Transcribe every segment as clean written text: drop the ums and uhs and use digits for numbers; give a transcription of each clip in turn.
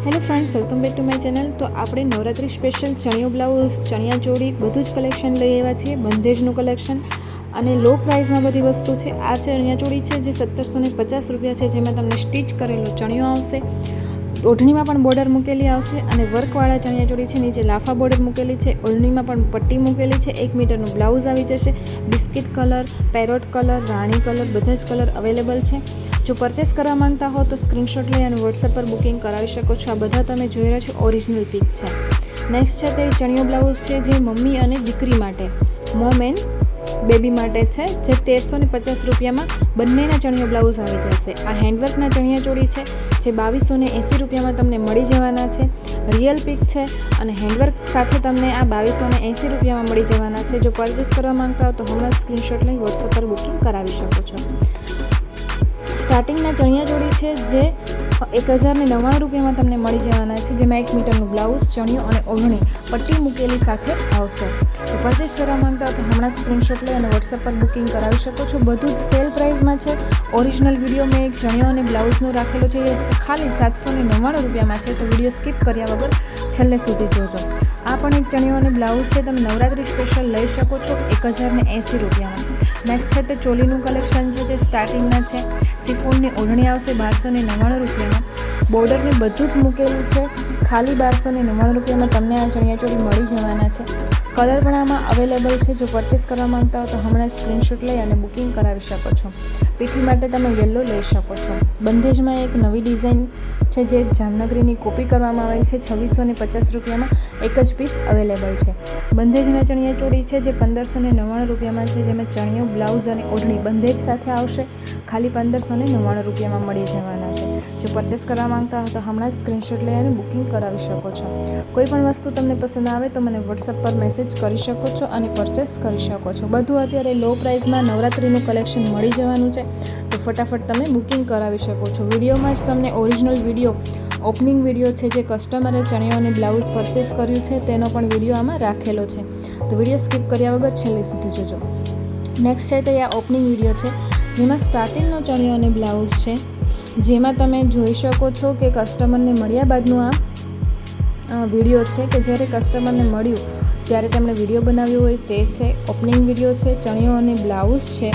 Hello friends, welcome back to my channel. તો આપણે Navratri special ચણિયો blouse, chaniya choli બધું જ કલેક્શન લઈ આવ્યા છીએ, બંધેજનું કલેક્શન અને લો પ્રાઇસમાં બધી વસ્તુ છે। આ ચણિયા ચોળી છે જે 1750 રૂપિયા છે, જેમાં તમને સ્ટીચ કરેલો ચણિયો આવશે, ઓઢણીમાં પણ બોર્ડર મૂકેલી આવશે અને વર્કવાળા ચણિયા ચોળી છે, નીચે લાફા બોર્ડર મૂકેલી છે, ઓઢણીમાં પણ પટ્ટી મૂકેલી છે, 1 મીટરનું બ્લાઉઝ આવી જશે। બિસ્કિટ કલર, પેરોટ કલર, રાણી કલર બધા જ કલર અવેલેબલ છે। જો પરચેસ કરવા માંગતા હો તો સ્ક્રીનશોટ લઈ અને વોટ્સએપ પર બુકિંગ કરાવી શકો છો। આ બધા તમે જોઈ રહ્યા છો ઓરિજિનલ પીક છે। નેક્સ્ટ છે તે ચણિયો બ્લાઉઝ છે જે મમ્મી અને દીકરી માટે, મોમ એન્ડ બેબી માટે છે, જે 1350 રૂપિયામાં બંનેના ચણિયો બ્લાઉઝ આવી જશે। આ હેન્ડવર્કના ચણિયા ચોળી છે જે 2280 રૂપિયામાં તમને મળી જવાના છે। રિયલ પીક છે અને હેન્ડવર્ક સાથે તમને આ 2280 રૂપિયામાં મળી જવાના છે। જો પરચેસ કરવા માંગતા હો તો હમણાં સ્ક્રીનશોટ લઈ વોટ્સએપ પર બુકિંગ કરાવી શકો છો। સ્ટાર્ટિંગના ચણિયા ચોળી છે જે 1099 રૂપિયામાં તમને મળી જવાના છે, જેમાં 1 મીટરનું બ્લાઉઝ, ચણિયો અને ઓઢણી પટ્ટી મૂકેલી સાથે આવશે। તો પરચેસ કરવા માંગતા હો તો હમણાં સ્ક્રીનશોટ લઈ અને વોટ્સએપ પર બુકિંગ કરાવી શકો છો। બધું જ સેલ પ્રાઇસમાં છે। ઓરિજિનલ વિડીયો મેં એક ચણિયો અને બ્લાઉઝનો રાખેલો છે, એ ખાલી 799 રૂપિયામાં છે, તો વિડીયો સ્કીપ કર્યા વગર છેલ્લે સુધી જોજો। આ પણ એક ચણિયો અને બ્લાઉઝ છે, તમે નવરાત્રી સ્પેશિયલ લઈ શકો છો 1080 રૂપિયામાં। નેક્સ્ટ છે તે ચોલીનું કલેક્શન છે જે સ્ટાર્ટિંગના છે, સિફોનની ઓઢણી આવશે 1299 રૂપિયામાં, બોર્ડરને બધું જ મૂકેલું છે, ખાલી 1299 રૂપિયામાં તમને આ ચણિયા ચોળી મળી જવાના છે। કલર પણ આમાં અવેલેબલ છે। જો પરચેસ કરવા માંગતા હો તો હમણાં સ્ક્રીનશોટ લઈ અને બુકિંગ કરાવી શકો છો। પીઠી માટે તમે યલો લઈ શકો છો। બંધેજમાં એક નવી ડિઝાઇન છે જે જામનગરીની કોપી કરવામાં આવી છે, 2650 રૂપિયામાં એક જ પીસ અવેલેબલ છે। બંધેજના ચણિયા ચોળી છે જે 1599 રૂપિયામાં છે, જેમાં ચણિયો, બ્લાઉઝ અને ઓઢણી બંધેજ સાથે આવશે, ખાલી 1599 રૂપિયામાં મળી જવાના છે। જો પરચેસ કરવા માંગતા હો તો હમણાં જ સ્ક્રીનશોટ લઈ અને બુકિંગ કરાવી શકો છો। કોઈ પણ વસ્તુ તમને પસંદ આવે તો મને વોટ્સએપ પર મેસેજ કરી શકો છો અને પરચેસ કરી શકો છો। બધું અત્યારે લો પ્રાઇસમાં નવરાત્રીનું કલેક્શન મળી જવાનું છે, તો ફટાફટ તમે બુકિંગ કરાવી શકો છો। વિડીયોમાં જ તમને ઓરિજિનલ વિડીયો, ઓપનિંગ વિડીયો છે જે કસ્ટમરે ચણિયો અને બ્લાઉઝ પરચેસ કર્યું છે તેનો પણ વિડીયો આમાં રાખેલો છે, તો વિડીયો સ્કીપ કર્યા વગર છેલ્લે સુધી જોજો। નેક્સ્ટ છે તે આ ઓપનિંગ વિડીયો છે જેમાં સ્ટાર્ટિંગનો ચણિયો અને બ્લાઉઝ છે, જેમાં તમે જોઈ શકો છો કે કસ્ટમરને મળ્યા બાદનું આ વિડીયો છે કે જ્યારે કસ્ટમરને મળ્યું ત્યારે તેમણે વિડીયો બનાવ્યો હોય તે છે। ઓપનિંગ વિડીયો છે, ચણિયો અને બ્લાઉઝ છે,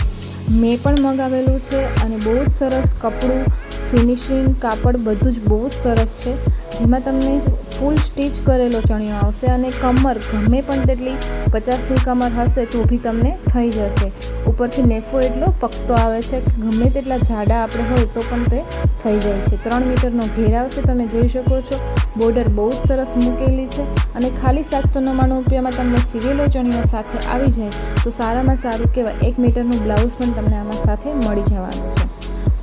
મેં પણ મંગાવેલું છે અને બહુ જ સરસ કપડું, ફિનિશિંગ, કાપડ બધું જ બહુ જ સરસ છે, જેમાં તમને ફૂલ સ્ટીચ કરેલો ચણિયો આવશે અને કમર ગમે પણ તેટલી 50ની કમર હશે તો બી તમને થઈ જશે। ઉપરથી નેફો એટલો પકતો આવે છે, ગમે તેટલા જાડા આપણે હોય તો પણ તે થઈ જાય છે। 3 મીટરનો ઘેર આવશે, તમે જોઈ શકો છો। બોર્ડર બહુ જ સરસ મૂકેલી છે અને ખાલી 799 રૂપિયામાં તમને સિવેલો ચણિયો સાથે આવી જાય તો સારામાં સારું કહેવાય। 1 મીટરનું બ્લાઉઝ પણ તમને આમાં સાથે મળી જવાનું છે।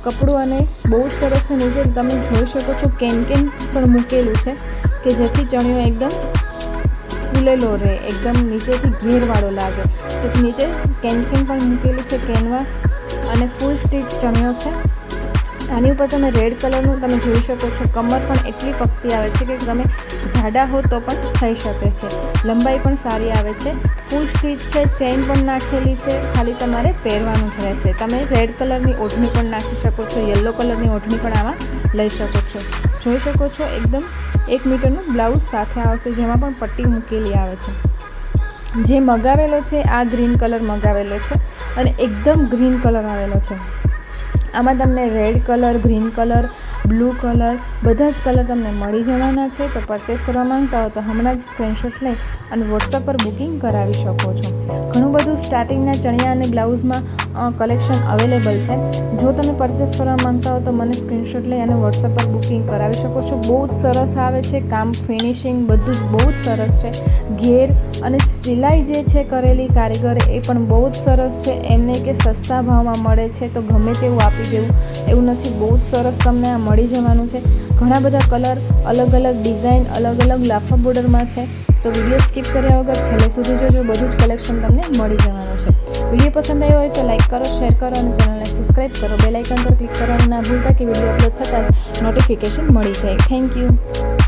કપડું અને બહુ જ સરસ છે, નીચે તમે જોઈ શકો છો કેન પણ મૂકેલું છે કે જેથી ચણિયો એકદમ ફૂલેલો રહે, એકદમ નીચેથી ઘેરવાળો લાગે, તેથી નીચે કેન પણ મૂકેલું છે, કેનવાસ અને ફૂલ સ્ટીચ ચણિયો છે। આની ઉપર તમે રેડ કલરનું તમે જોઈ શકો છો, કમર પણ એટલી પકતી આવે છે કે તમે જાડા હો તો પણ થઈ શકે છે, લંબાઈ પણ સારી આવે છે, ફૂલ સ્ટીચ છે, ચેઇન પણ નાખેલી છે, ખાલી તમારે પહેરવાનું જ રહેશે। તમે રેડ કલરની ઓઢણી પણ નાખી શકો છો, યલો કલરની ઓઢણી પણ આમાં લઈ શકો છો। જોઈ શકો છો એકદમ 1 મીટરનું બ્લાઉઝ સાથે આવશે, જેમાં પણ પટ્ટી મૂકેલી આવે છે। જે મગાવેલો છે આ ગ્રીન કલર મગાવેલો છે અને એકદમ ગ્રીન કલર આવેલો છે। આમાં તમને red colour, green colour, blue colour બધા જ કલર તમને મળી જવાના છે। તો પરચેસ કરવા માંગતા હો તો હમણાં જ સ્ક્રીનશોટ લઈ અને વોટ્સએપ પર બુકિંગ કરાવી શકો છો। ઘણું બધું સ્ટાર્ટિંગના ચણિયા અને બ્લાઉઝમાં કલેક્શન અવેલેબલ છે। જો તમે પરચેસ કરવા માંગતા હો તો મને સ્ક્રીનશોટ લઈ અને વોટ્સએપ પર બુકિંગ કરાવી શકો છો। બહુ જ સરસ આવે છે, કામ, ફિનિશિંગ બધું જ બહુ જ સરસ છે। ઘેર અને સિલાઈ જે છે કરેલી કારીગર એ પણ બહુ જ સરસ છે, એમને કે સસ્તા ભાવમાં મળે છે તો ગમે તેવું આપી દેવું એવું નથી, બહુ જ સરસ તમને આ મળી જવાનું છે। ઘણા બધા કલર, અલગ અલગ ડિઝાઇન, અલગ અલગ લાફા બોર્ડરમાં છે, તો વિડીયો સ્કીપ કર્યા વગર છેલ્લે સુધી જોજો, બધું જ કલેક્શન તમને મળી જવાનું છે। વિડીયો પસંદ આવ્યો હોય તો લાઇક કરો, શેર કરો અને ચેનલને સબસ્ક્રાઈબ કરો। બેલ આઇકન પર ક્લિક કરવાનું ના ભૂલતા કે વિડીયો અપલોડ થતાં જ નોટિફિકેશન મળી જાય। Thank you.